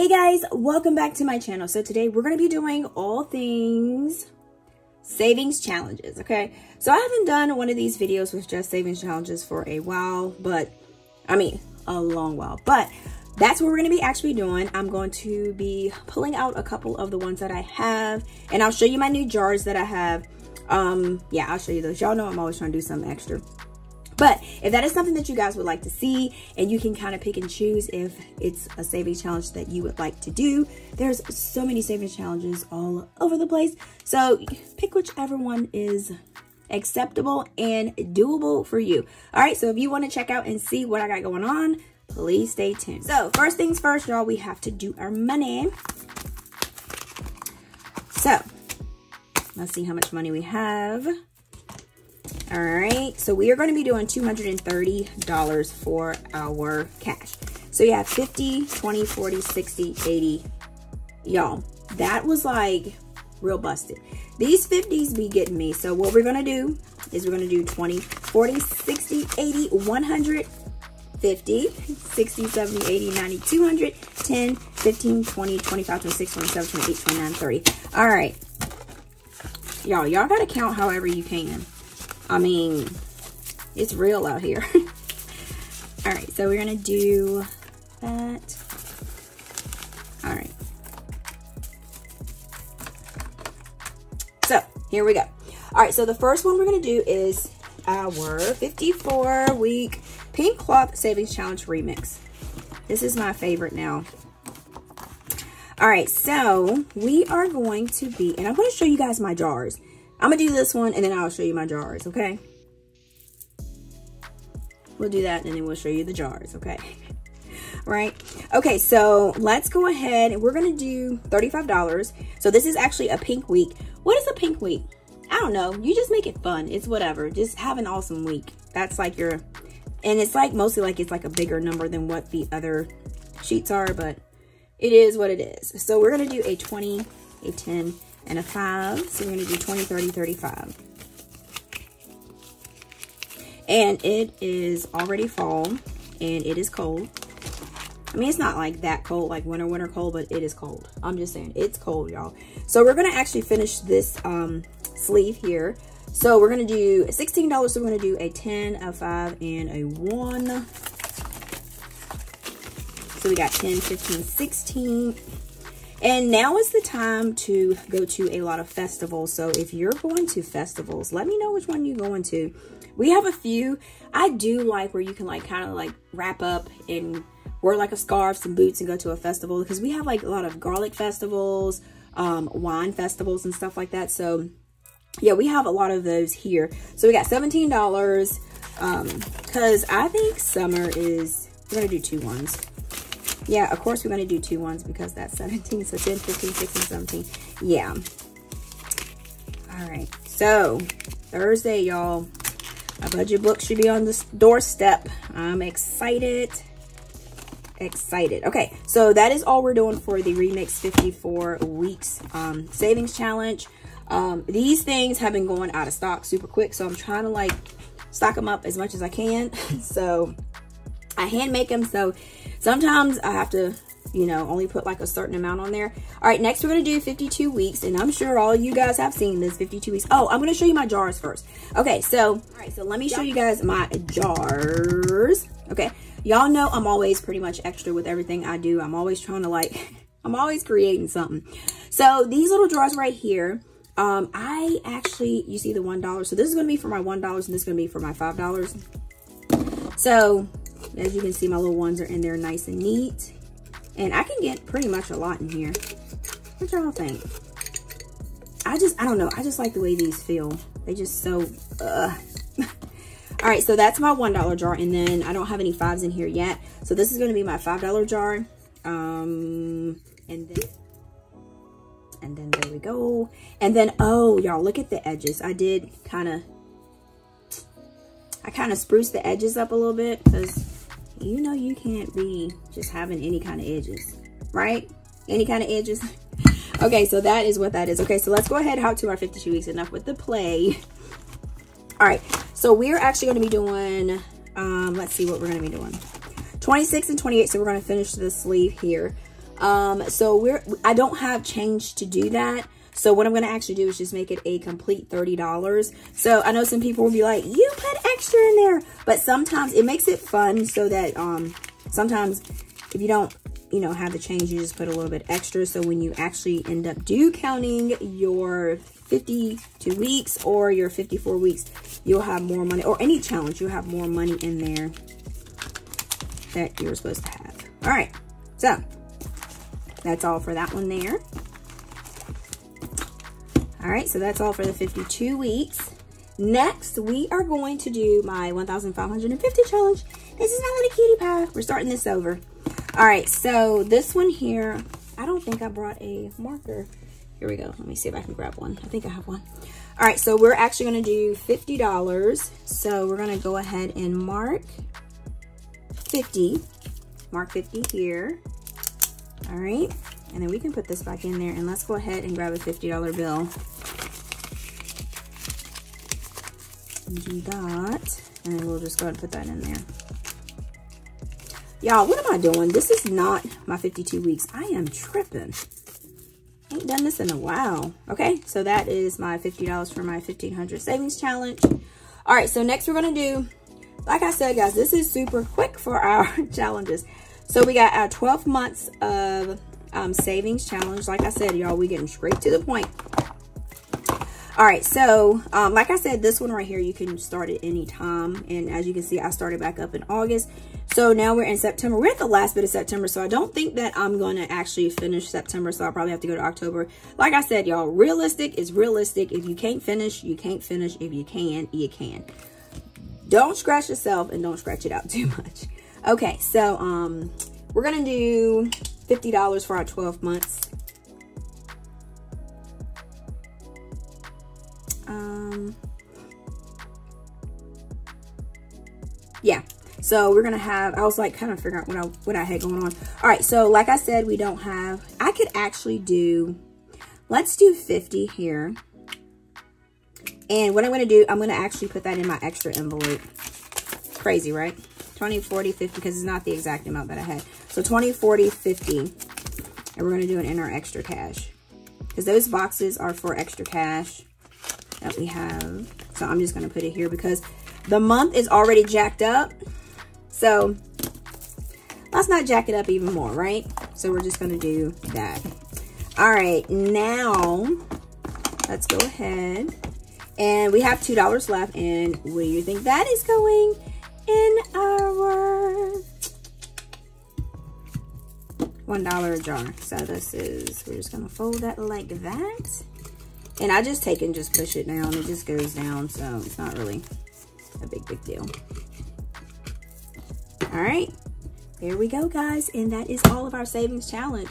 Hey guys, welcome back to my channel. So today we're going to be doing all things savings challenges, okay? So I haven't done one of these videos with just savings challenges for a while, but I mean a long while, but that's what we're going to be actually doing. I'm going to be pulling out a couple of the ones that I have, and I'll show you my new jars that I have. Yeah, I'll show you those. Y'all know I'm always trying to do something extra. But if that is something that you guys would like to see, and you can kind of pick and choose if it's a savings challenge that you would like to do, there's so many savings challenges all over the place. So pick whichever one is acceptable and doable for you. All right, so if you want to check out and see what I got going on, please stay tuned. So first things first, y'all, we have to do our money. So let's see how much money we have. All right, so we are going to be doing $230 for our cash. So you have 50, 20, 40, 60, 80. Y'all, that was like real busted. These 50s be getting me. So what we're going to do is we're going to do 20, 40, 60, 80, 100, 50, 60, 70, 80, 90, 200, 10, 15, 20, 25, 26, 27, 28, 29, 30. All right. Y'all got to count however you can. I mean, it's real out here. All right, so we're going to do that. All right. So here we go. All right, so the first one we're going to do is our 54-week Pink Cloth Savings Challenge Remix. This is my favorite now. All right, so we are going to be, and I'm going to show you guys my jars. I'm going to do this one, and then I'll show you my jars, okay? We'll do that, and then we'll show you the jars, okay? Right? Okay, so let's go ahead, and we're going to do $35. So this is actually a pink week. What is a pink week? I don't know. You just make it fun. It's whatever. Just have an awesome week. That's like your, and it's like mostly like it's like a bigger number than what the other sheets are, but it is what it is. So we're going to do a 20, a 10, and a 5. So we're going to do 20, 30, 35. And it is already fall, and it is cold. I mean, it's not like that cold, like winter cold, but it is cold. I'm just saying, it's cold, y'all. So we're going to actually finish this sleeve here. So we're going to do $16. So we're going to do a 10, a 5, and a 1. So we got 10, 15, 16. And now is the time to go to a lot of festivals. So if you're going to festivals, let me know which one you're going to. We have a few. I do like where you can like kind of like wrap up and wear like a scarf, some boots, and go to a festival, because we have like a lot of garlic festivals, wine festivals and stuff like that. So yeah, we have a lot of those here. So we got $17 because I think summer is, we're going to do 2 ones. Yeah, of course we're going to do 2 ones because that's 17. So 10, 15, 16, 17. Yeah. All right. So Thursday, y'all. My budget book should be on the doorstep. I'm excited. Excited. Okay. So that is all we're doing for the Remix 54 weeks savings challenge. These things have been going out of stock super quick. So I'm trying to like stock them up as much as I can. So I hand make them. So sometimes I have to, you know, only put like a certain amount on there. All right, next we're going to do 52 weeks. And I'm sure all you guys have seen this 52 weeks. Oh, I'm going to show you my jars first. Okay, so, all right, so let me show you guys my jars. Okay, y'all know I'm always pretty much extra with everything I do. I'm always trying to like, I'm always creating something. So these little jars right here, I actually, you see the $1. So this is going to be for my $1 and this is going to be for my $5. So as you can see, my little ones are in there nice and neat. And I can get pretty much a lot in here. What y'all think? I don't know. I just like the way these feel. They just so, All right, so that's my $1 jar. And then I don't have any 5s in here yet. So this is going to be my $5 jar. And then there we go. And then, oh, y'all, look at the edges. I kind of spruced the edges up a little bit because you know you can't be just having any kind of edges, right? Any kind of edges. Okay, so that is what that is. Okay, so let's go ahead out to our 52 weeks. Enough with the play. All right, so we're actually going to be doing, let's see what we're going to be doing. 26 and 28, so we're going to finish this sleeve here. So I don't have change to do that. So what I'm going to actually do is just make it a complete $30. So I know some people will be like, you put extra in there, but sometimes it makes it fun so that, sometimes if you don't, you know, have the change, you just put a little bit extra. So when you actually end up counting your 52 weeks or your 54 weeks, you'll have more money, or any challenge, you'll have more money in there that you're supposed to have. All right. So that's all for that one there. All right, so that's all for the 52 weeks. Next, we are going to do my 1,550 challenge. This is my little cutie pie. We're starting this over. All right, so this one here, I don't think I brought a marker. Here we go. Let me see if I can grab one. I think I have one. All right, so we're actually going to do $50. So we're going to go ahead and mark 50. Mark 50 here. All right, and then we can put this back in there, and let's go ahead and grab a $50 bill. Do that, and then we'll just go ahead and put that in there. Y'all, what am I doing? This is not my 52 weeks. I am tripping. Ain't done this in a while. Okay, so that is my $50 for my 1,500 savings challenge. All right, so next we're going to do, like I said, guys, this is super quick for our challenges. So we got our 12 months of savings challenge. Like I said, y'all, we getting straight to the point. All right, so like I said, this one right here, you can start at any time. And as you can see, I started back up in August. So now we're in September. We're at the last bit of September. So I don't think that I'm going to actually finish September. So I'll probably have to go to October. Like I said, y'all, realistic is realistic. If you can't finish, you can't finish. If you can, you can. Don't scratch yourself and don't scratch it out too much. Okay, so we're going to do $50 for our 12 months. Yeah, so we're gonna have, I was like kind of figuring out what I had going on. All right, so like I said, we don't have, I could actually do, let's do 50 here. And what I'm gonna do, I'm gonna actually put that in my extra envelope. Crazy, right? 20, 40, 50, because it's not the exact amount that I had. So 20, 40, 50, and we're gonna do it in our extra cash, because those boxes are for extra cash that we have. So I'm just gonna put it here because the month is already jacked up. So let's not jack it up even more, right? So we're just gonna do that. All right, now let's go ahead. And we have $2 left. And where do you think that is going? In our $1 jar. So this is, we're just gonna fold that like that. And I just take and just push it down. It just goes down, so it's not really a big deal. All right, there we go, guys. And that is all of our savings challenge.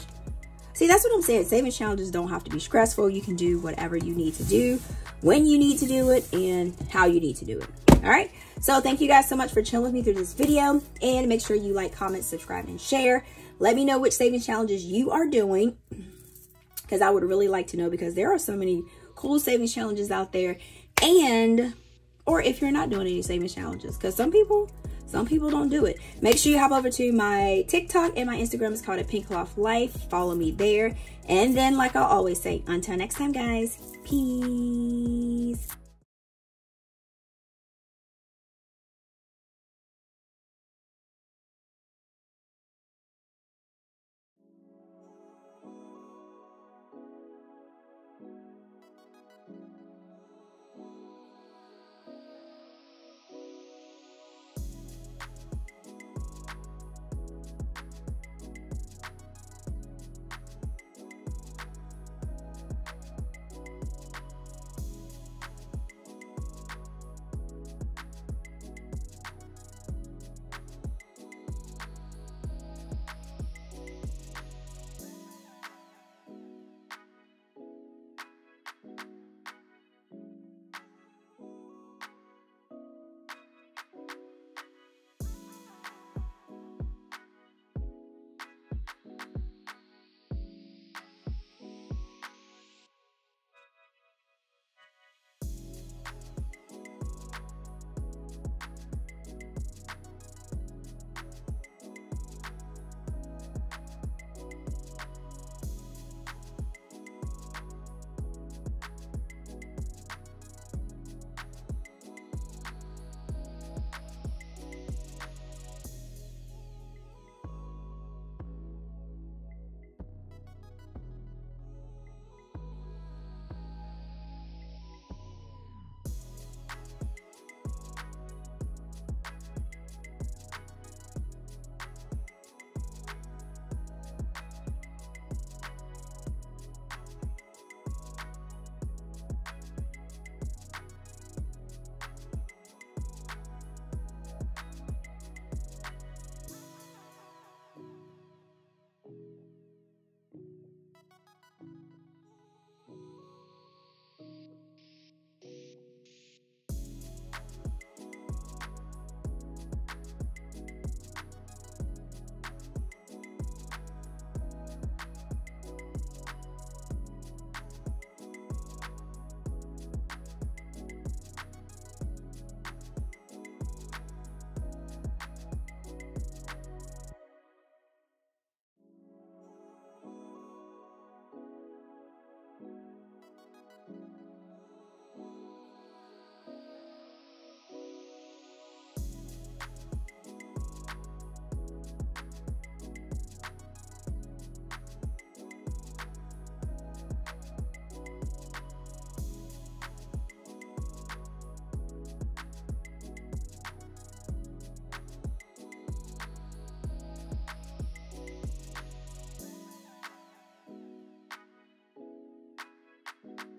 See, that's what I'm saying. Savings challenges don't have to be stressful. You can do whatever you need to do, when you need to do it, and how you need to do it. All right, so thank you guys so much for chilling with me through this video. And make sure you like, comment, subscribe, and share. Let me know which savings challenges you are doing, because I would really like to know, because there are so many cool savings challenges out there. And or if you're not doing any savings challenges, because some people don't do it. Make sure you hop over to my TikTok and my Instagram. It's called @𝗗𝗚𝗡𝗏𝐿ife. Follow me there. And then, like I always say, until next time, guys, peace. bye.